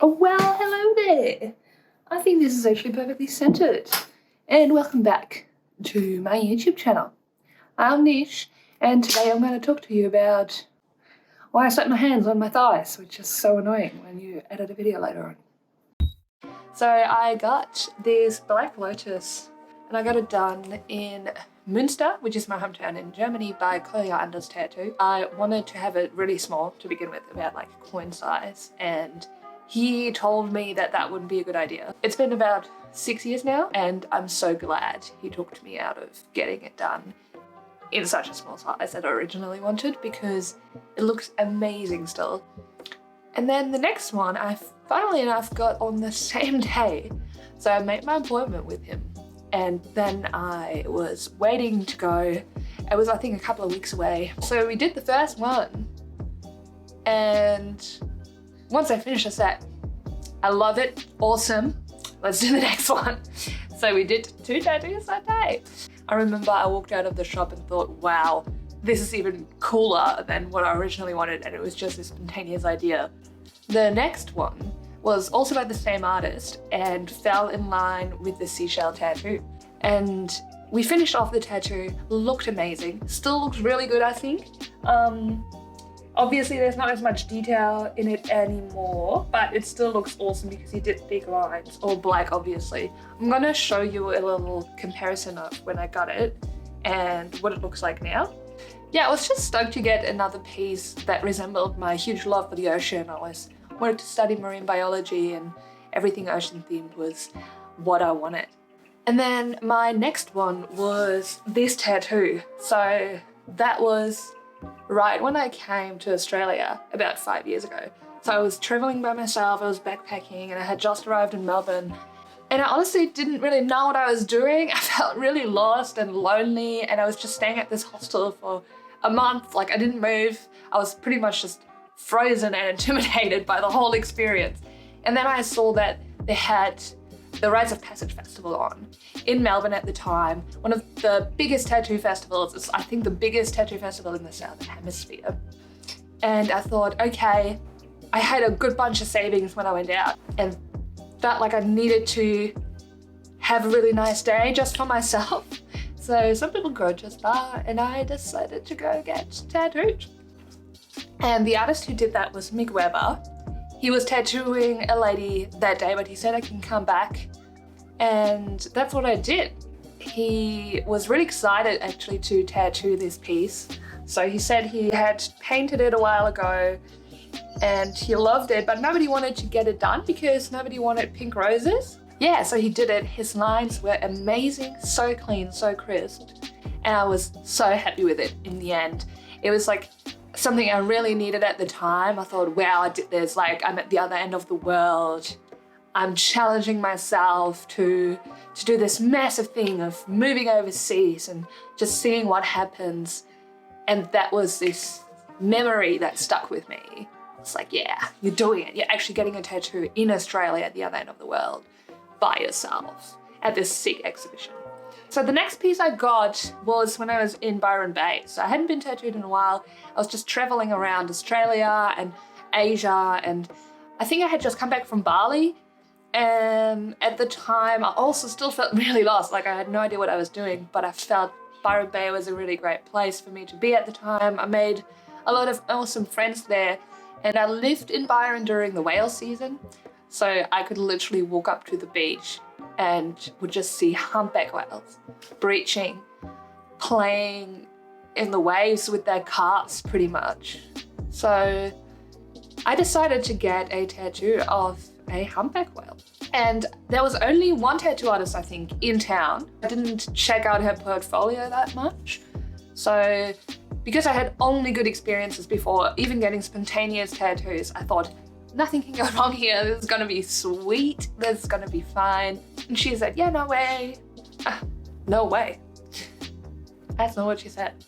Oh well, hello there. I think this is actually perfectly centered. And welcome back to my YouTube channel. I'm Nish, and today I'm going to talk to you about why I slapped my hands on my thighs, which is so annoying when you edit a video later on. So I got this black Lotus, and I got it done in Münster, which is my hometown in Germany, by Anders Tattoo. I wanted to have it really small to begin with, about like coin size, and he told me that that wouldn't be a good idea. It's been about 6 years now, and I'm so glad he talked me out of getting it done in such a small size that I originally wanted, because it looks amazing still. And then the next one I finally enough got on the same day. So I made my appointment with him, and then I was waiting to go. It was, I think, a couple of weeks away. So we did the first one, and once I finished, I said, I love it, awesome, let's do the next one. So we did 2 tattoos that day. I remember I walked out of the shop and thought, wow, this is even cooler than what I originally wanted, and it was just a spontaneous idea. The next one was also by the same artist and fell in line with the seashell tattoo. And we finished off the tattoo, looked amazing, still looks really good, I think. Obviously there's not as much detail in it anymore, but it still looks awesome because he did big lines, all black obviously. I'm gonna show you a little comparison of when I got it and what it looks like now. Yeah, I was just stoked to get another piece that resembled my huge love for the ocean. I always wanted to study marine biology, and everything ocean themed was what I wanted. And then my next one was this tattoo. So that was right when I came to Australia about 5 years ago. So I was traveling by myself, I was backpacking, and I had just arrived in Melbourne. And I honestly didn't really know what I was doing. I felt really lost and lonely, and I was just staying at this hostel for a month. Like, I didn't move. I was pretty much just frozen and intimidated by the whole experience. And then I saw that they had the Rites of Passage Festival on in Melbourne at the time, one of the biggest tattoo festivals. It's, I think, the biggest tattoo festival in the Southern Hemisphere. And I thought, okay, I had a good bunch of savings when I went out and felt like I needed to have a really nice day just for myself. So some people go to a spa, and I decided to go get tattooed. And the artist who did that was Mick Weber. He was tattooing a lady that day, but he said I can come back. And that's what I did. He was really excited actually to tattoo this piece. So he said he had painted it a while ago and he loved it, but nobody wanted to get it done because nobody wanted pink roses. Yeah, so he did it. His lines were amazing, so clean, so crisp. And I was so happy with it in the end. It was like something I really needed at the time. I thought, wow, I did this, like I'm at the other end of the world. I'm challenging myself to do this massive thing of moving overseas and just seeing what happens. And that was this memory that stuck with me. It's like, yeah, you're doing it. You're actually getting a tattoo in Australia at the other end of the world by yourself at this sick exhibition. So the next piece I got was when I was in Byron Bay. So I hadn't been tattooed in a while. I was just traveling around Australia and Asia, and I think I had just come back from Bali. And at the time, I also still felt really lost. Like, I had no idea what I was doing, but I felt Byron Bay was a really great place for me to be at the time. I made a lot of awesome friends there, and I lived in Byron during the whale season. So I could literally walk up to the beach and would just see humpback whales breaching, playing in the waves with their calves pretty much. So I decided to get a tattoo of a humpback whale. And there was only one tattoo artist, I think, in town. I didn't check out her portfolio that much. So because I had only good experiences before, even getting spontaneous tattoos, I thought, nothing can go wrong here. This is gonna be sweet. This is gonna be fine. And she said, yeah, no way. No way. That's not what she said.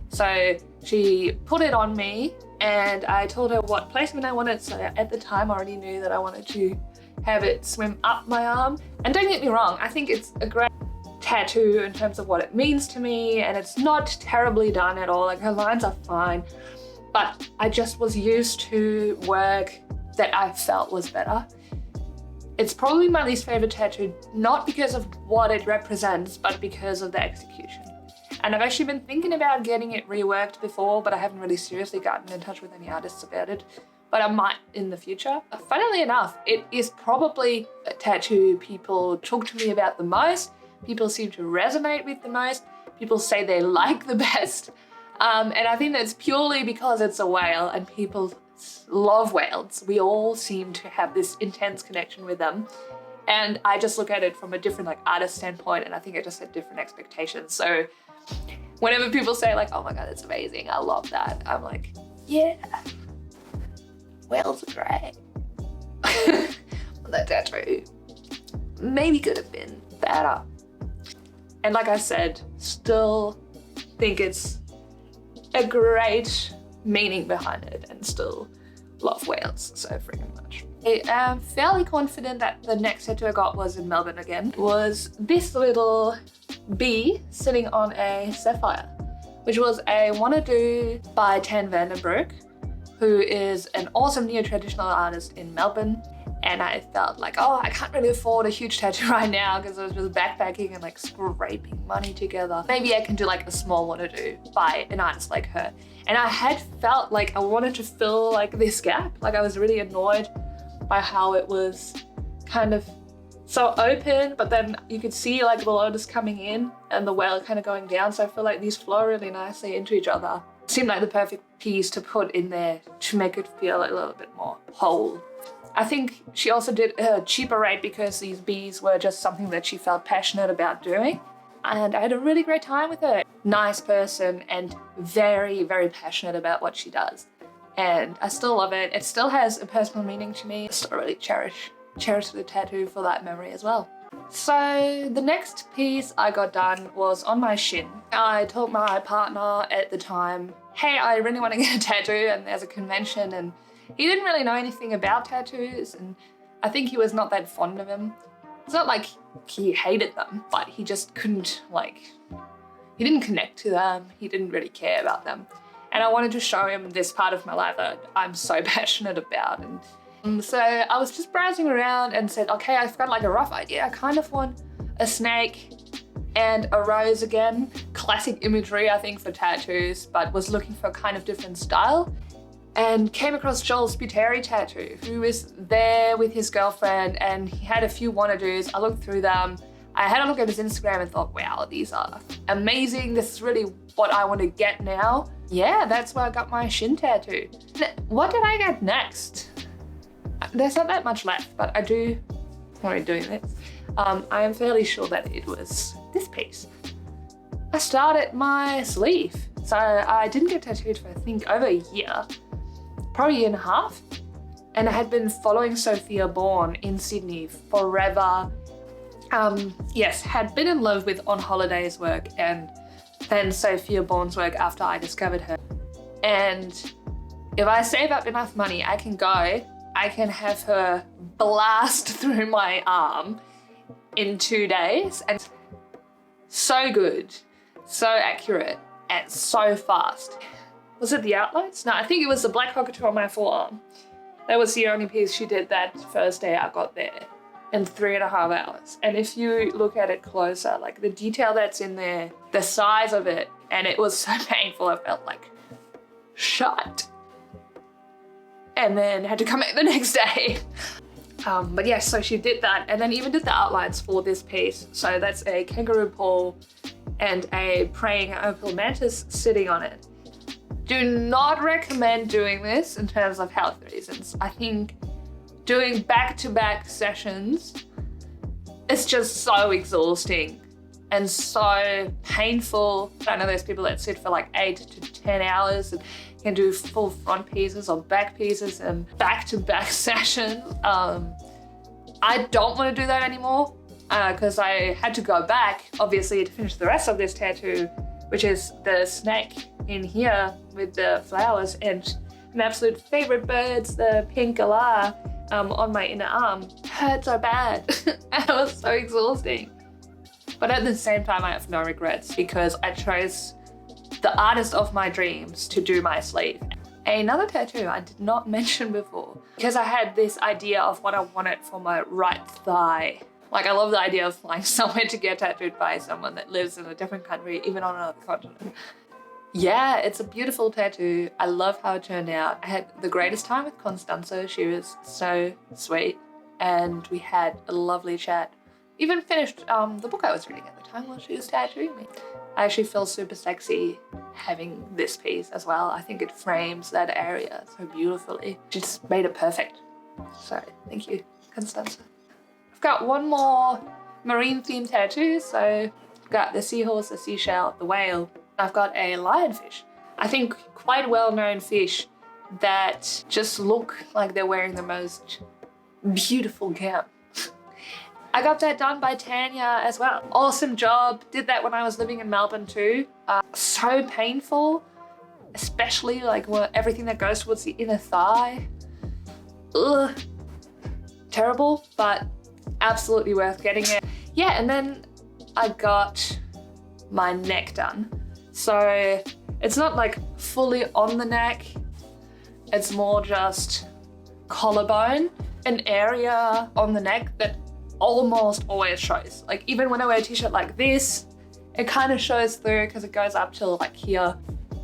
So she put it on me, and I told her what placement I wanted. So at the time I already knew that I wanted to have it swim up my arm. And don't get me wrong, I think it's a great tattoo in terms of what it means to me, and it's not terribly done at all. Like, her lines are fine, but I just was used to work that I felt was better. It's probably my least favorite tattoo, not because of what it represents, but because of the execution. And I've actually been thinking about getting it reworked before, but I haven't really seriously gotten in touch with any artists about it. But I might in the future. Funnily enough, it is probably a tattoo people talk to me about the most. People seem to resonate with the most. People say they like the best. And I think that's purely because it's a whale and people love whales. We all seem to have this intense connection with them. And I just look at it from a different like artist standpoint, and I think I just had different expectations. So whenever people say like, oh my God, it's amazing, I love that, I'm like, yeah, whales are great. That tattoo maybe could have been better. And like I said, still think it's a great meaning behind it and still love whales so freaking much. I am fairly confident that the next tattoo I got was in Melbourne again. Was this little bee sitting on a sapphire, which was a wanna do by Tan Vandenbroek, who is an awesome neo-traditional artist in Melbourne. And I felt like, oh, I can't really afford a huge tattoo right now because I was just backpacking and like scraping money together. Maybe I can do like a small wanna do by an artist like her. And I had felt like I wanted to fill like this gap. Like I was really annoyed by how it was kind of so open, but then you could see like the lotus coming in and the whale kind of going down. So I feel like these flow really nicely into each other. It seemed like the perfect piece to put in there to make it feel a little bit more whole. I think she also did a cheaper rate because these bees were just something that she felt passionate about doing. And I had a really great time with her. Nice person and very, very passionate about what she does. And I still love it. It still has a personal meaning to me. I still really cherish the tattoo for that memory as well. So the next piece I got done was on my shin. I told my partner at the time, hey, I really want to get a tattoo and there's a convention, and he didn't really know anything about tattoos, and I think he was not that fond of them. It's not like he hated them, but he just couldn't he didn't connect to them. He didn't really care about them. And I wanted to show him this part of my life that I'm so passionate about. And so I was just browsing around and said, okay, I've got like a rough idea. I kind of want a snake and a rose again. Classic imagery, I think, for tattoos, but was looking for a kind of different style. And came across Joel's Sputeri tattoo, who was there with his girlfriend, and he had a few wanna-dos. I looked through them. I had a look at his Instagram and thought, wow, these are amazing. This is really what I want to get now. Yeah, that's where I got my shin tattoo. What did I get next? There's not that much left, but I do want to doing this. I am fairly sure that it was this piece. I started my sleeve. So I didn't get tattooed for I think over a year. Probably a year and a half. And I had been following Sophia Bourne in Sydney forever. Yes, had been in love with On Holiday's work and then Sophia Bourne's work after I discovered her. And if I save up enough money, I can have her blast through my arm in 2 days. And so good, so accurate, and so fast. Was it the outlines? No, I think it was the black cockatoo on my forearm. That was the only piece she did that first day I got there in 3.5 hours. And if you look at it closer, like the detail that's in there, the size of it, and it was so painful, I felt like shut. And then had to come back the next day. But yes, so she did that and then even did the outlines for this piece. So that's a kangaroo paw and a praying opal mantis sitting on it. Do not recommend doing this in terms of health reasons. I think doing back-to-back sessions, it's just so exhausting and so painful. I know there's people that sit for like 8 to 10 hours and can do full front pieces or back pieces and back-to-back sessions. I don't want to do that anymore because I had to go back, obviously, to finish the rest of this tattoo, which is the snake in here with the flowers and my absolute favorite birds, the pink galah, on my inner arm. Hurt so bad. It was so exhausting. But at the same time, I have no regrets because I chose the artist of my dreams to do my sleeve. another tattoo I did not mention before because I had this idea of what I wanted for my right thigh. Like, I love the idea of flying somewhere to get tattooed by someone that lives in a different country, even on another continent. Yeah, it's a beautiful tattoo. I love how it turned out. I had the greatest time with Constanza. She was so sweet and we had a lovely chat. Even finished the book I was reading at the time while she was tattooing me. I actually feel super sexy having this piece as well. I think it frames that area so beautifully. She just made it perfect. So thank you, Constanza. I've got one more marine themed tattoo. So I've got the seahorse, the seashell, the whale. I've got a lionfish. I think quite well-known fish that just look like they're wearing the most beautiful gown. I got that done by Tanya as well. Awesome job. Did that when I was living in Melbourne too. So painful, especially like everything that goes towards the inner thigh. Ugh. Terrible, but absolutely worth getting it. Yeah, and then I got my neck done. So it's not like fully on the neck. It's more just collarbone, an area on the neck that almost always shows. Like even when I wear a t-shirt like this, it kind of shows through because it goes up till like here.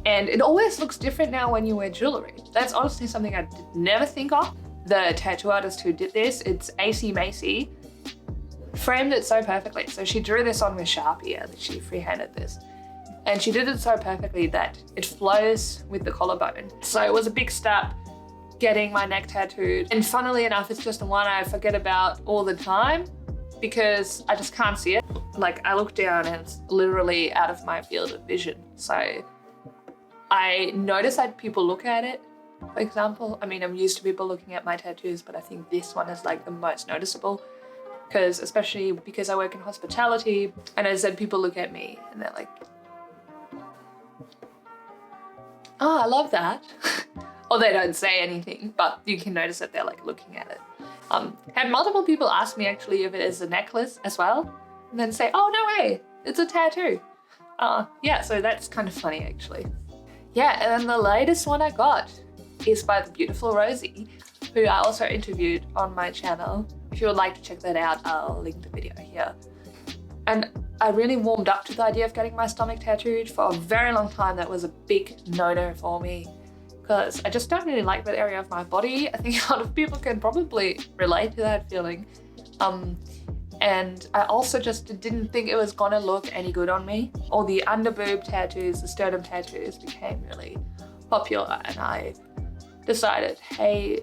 And it always looks different now when you wear jewelry. That's honestly something I did never think of. The tattoo artist who did this, it's AC Macy, framed it so perfectly. So she drew this on with Sharpie and she freehanded this. And she did it so perfectly that it flows with the collarbone. So it was a big step getting my neck tattooed. And funnily enough, it's just the one I forget about all the time because I just can't see it. Like I look down and it's literally out of my field of vision. So I notice that people look at it, for example. I mean, I'm used to people looking at my tattoos, but I think this one is like the most noticeable because especially because I work in hospitality and as I said, people look at me and they're like, oh, I love that. Or they don't say anything, but you can notice that they're like looking at it. Had multiple people ask me actually if it is a necklace as well, and then say, oh, no way, it's a tattoo. Yeah, so that's kind of funny actually. Yeah, and then the latest one I got is by the beautiful Rosie, who I also interviewed on my channel. If you would like to check that out, I'll link the video here. And I really warmed up to the idea of getting my stomach tattooed. For a very long time, that was a big no-no for me because I just don't really like that area of my body. I think a lot of people can probably relate to that feeling. And I also just didn't think it was gonna look any good on me. All the underboob tattoos, the sternum tattoos became really popular and I decided, hey,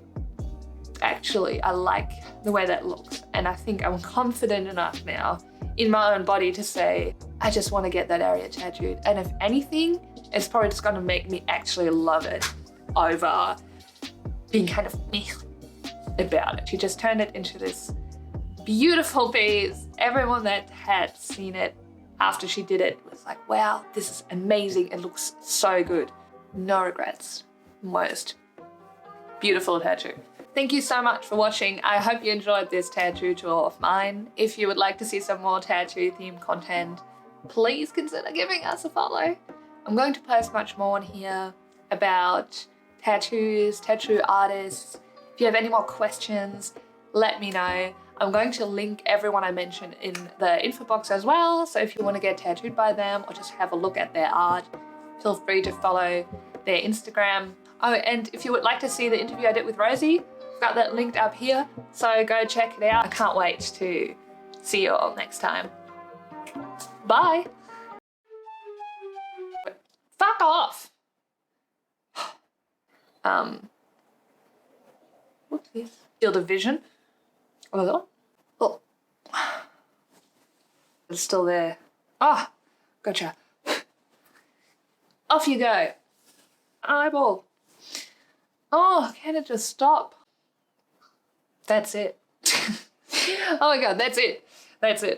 actually, I like the way that looks. And I think I'm confident enough now in my own body to say, I just want to get that area tattooed. And if anything, it's probably just going to make me actually love it over being kind of meh about it. She just turned it into this beautiful piece. Everyone that had seen it after she did it was like, wow, this is amazing. It looks so good. No regrets. Most beautiful tattoo. Thank you so much for watching. I hope you enjoyed this tattoo tour of mine. If you would like to see some more tattoo themed content, please consider giving us a follow. I'm going to post much more on here about tattoos, tattoo artists. If you have any more questions, let me know. I'm going to link everyone I mentioned in the info box as well. So if you want to get tattooed by them or just have a look at their art, feel free to follow their Instagram. Oh, and if you would like to see the interview I did with Rosie, I've got that linked up here. So go check it out. I can't wait to see you all next time. Bye. Fuck off. What's this? Field of vision. Oh, it's still there. Ah, oh, gotcha. Off you go. Eyeball. Oh, can it just stop? That's it. Oh my God, that's it. That's it.